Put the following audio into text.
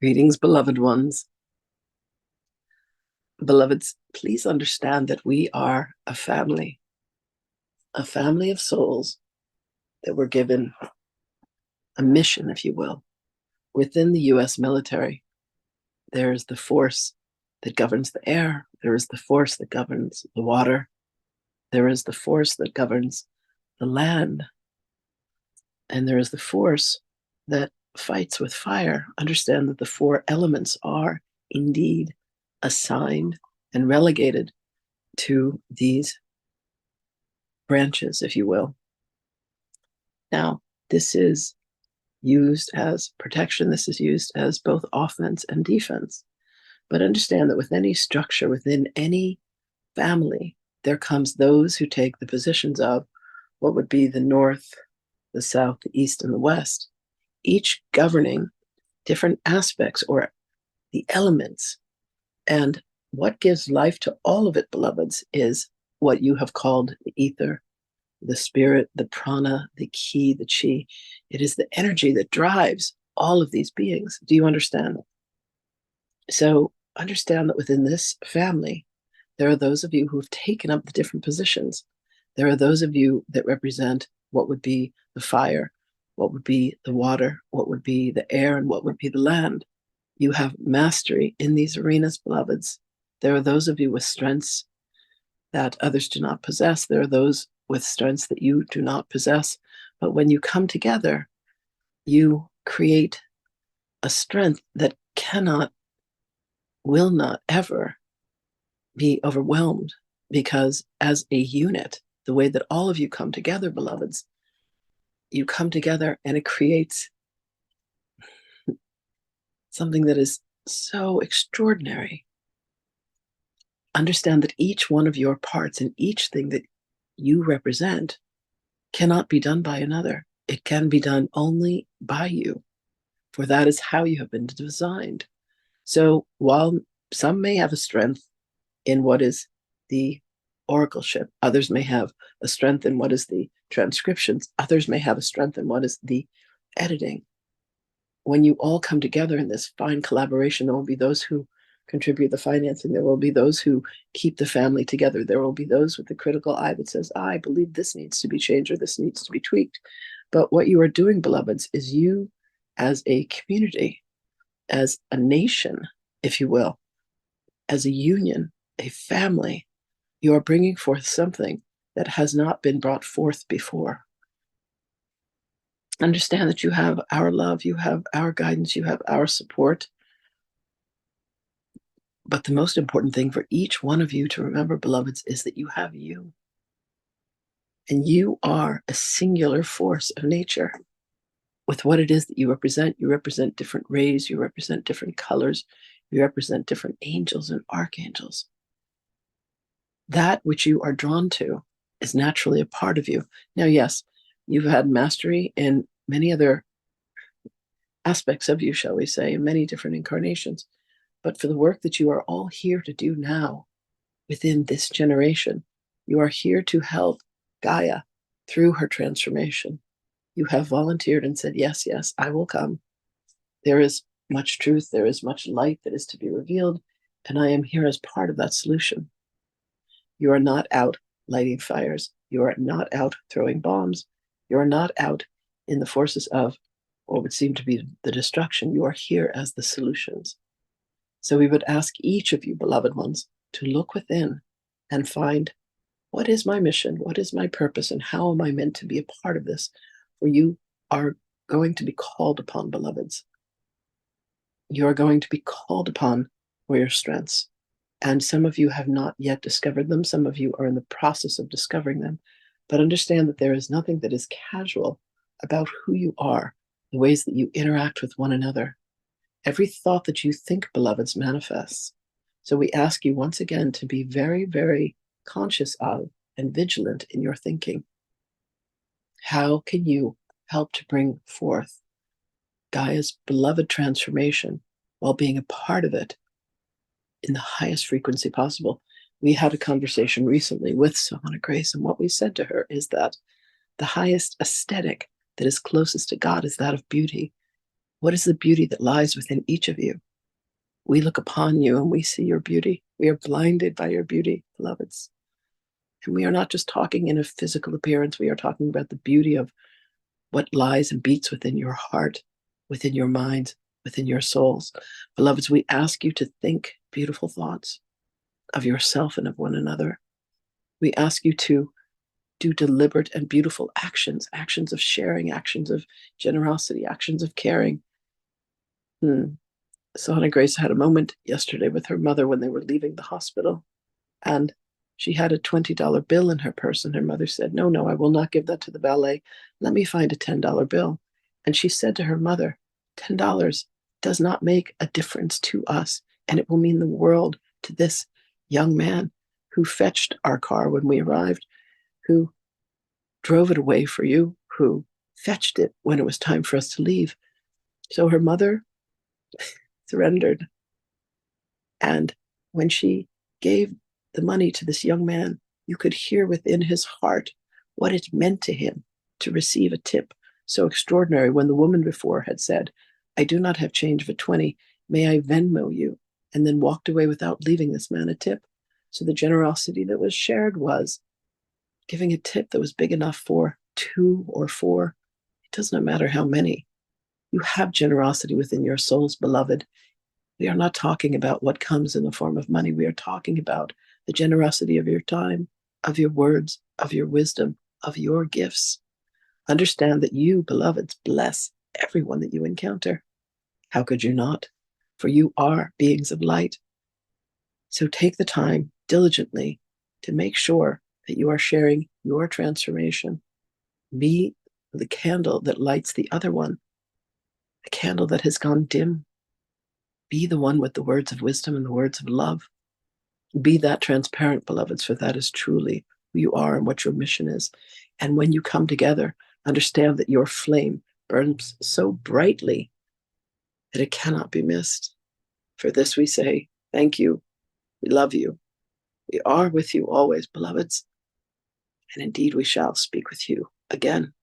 Greetings, beloved ones. Beloveds, please understand that we are a family of souls that were given a mission, if you will. Within the US military, there is the force that governs the air, there is the force that governs the water, there is the force that governs the land, and there is the force that fights with fire. Understand that the four elements are indeed assigned and relegated to these branches, if you will. Now, this is used as protection. This is used as both offense and defense. But understand that with any structure, within any family, there comes those who take the positions of what would be the north, the south, the east, and the west, each governing different aspects or the elements. And what gives life to all of it, beloveds, is what you have called the ether, the spirit, the prana, the ki, the chi. It is the energy that drives all of these beings. Do you understand? So understand that within this family, there are those of you who have taken up the different positions. There are those of you that represent what would be the fire, what would be the water, what would be the air, and what would be the land. You have mastery in these arenas, beloveds. There are those of you with strengths that others do not possess. There are those with strengths that you do not possess. But when you come together, you create a strength that cannot, will not ever be overwhelmed, because as a unit, the way that all of you come together, beloveds, you come together and it creates something that is so extraordinary. Understand that each one of your parts and each thing that you represent cannot be done by another. It can be done only by you, for that is how you have been designed. So while some may have a strength in what is the oracleship, others may have a strength in what is the transcriptions, others may have a strength in what is the editing. When you all come together in this fine collaboration, there will be those who contribute the financing. There will be those who keep the family together. There will be those with the critical eye that says, I believe this needs to be changed or this needs to be tweaked. But what you are doing, beloveds, is you as a community, as a nation, if you will, as a union, a family, you are bringing forth something that has not been brought forth before. Understand that you have our love, you have our guidance, you have our support. But the most important thing for each one of you to remember, beloveds, is that you have you. And you are a singular force of nature. With what it is that you represent different rays, you represent different colors, you represent different angels and archangels. That which you are drawn to is naturally a part of you. Now, yes, you've had mastery in many other aspects of you, shall we say, in many different incarnations. But for the work that you are all here to do now, within this generation, you are here to help Gaia through her transformation. You have volunteered and said, yes, yes, I will come. There is much truth, there is much light that is to be revealed, and I am here as part of that solution. You are not out lighting fires. You are not out throwing bombs. You are not out in the forces of what would seem to be the destruction. You are here as the solutions. So we would ask each of you, beloved ones, to look within and find, what is my mission? What is my purpose? And how am I meant to be a part of this? For you are going to be called upon, beloveds. You are going to be called upon for your strengths. And some of you have not yet discovered them. Some of you are in the process of discovering them. But understand that there is nothing that is casual about who you are, the ways that you interact with one another. Every thought that you think, beloveds, manifests. So we ask you once again to be very, very conscious of and vigilant in your thinking. How can you help to bring forth Gaia's beloved transformation while being a part of it in the highest frequency possible? We had a conversation recently with Samana Grace, and what we said to her is that the highest aesthetic that is closest to God is that of beauty. What is the beauty that lies within each of you? We look upon you and we see your beauty. We are blinded by your beauty, beloveds. And we are not just talking in a physical appearance. We are talking about the beauty of what lies and beats within your heart, within your mind, within your souls. Beloveds, we ask you to think beautiful thoughts of yourself and of one another. We ask you to do deliberate and beautiful actions, actions of sharing, actions of generosity, actions of caring. Sohana Grace had a moment yesterday with her mother when they were leaving the hospital, and she had a $20 bill in her purse, and her mother said, no, I will not give that to the ballet. Let me find a $10 bill. And she said to her mother, $10 does not make a difference to us, and it will mean the world to this young man who fetched our car when we arrived, who drove it away for you, who fetched it when it was time for us to leave. So her mother surrendered. And when she gave the money to this young man, you could hear within his heart what it meant to him to receive a tip so extraordinary, when the woman before had said, I do not have change of a 20, may I Venmo you? And then walked away without leaving this man a tip. So the generosity that was shared was giving a tip that was big enough for 2 or 4. It does not matter how many. You have generosity within your souls, beloved. We are not talking about what comes in the form of money. We are talking about the generosity of your time, of your words, of your wisdom, of your gifts. Understand that you, beloveds, bless everyone that you encounter. How could you not? For you are beings of light. So take the time diligently to make sure that you are sharing your transformation. Be the candle that lights the other one, a candle that has gone dim. Be the one with the words of wisdom and the words of love. Be that transparent, beloveds, for that is truly who you are and what your mission is. And when you come together, understand that your flame burns so brightly that it cannot be missed. For this we say, thank you. We love you. We are with you always, beloveds. And indeed, we shall speak with you again.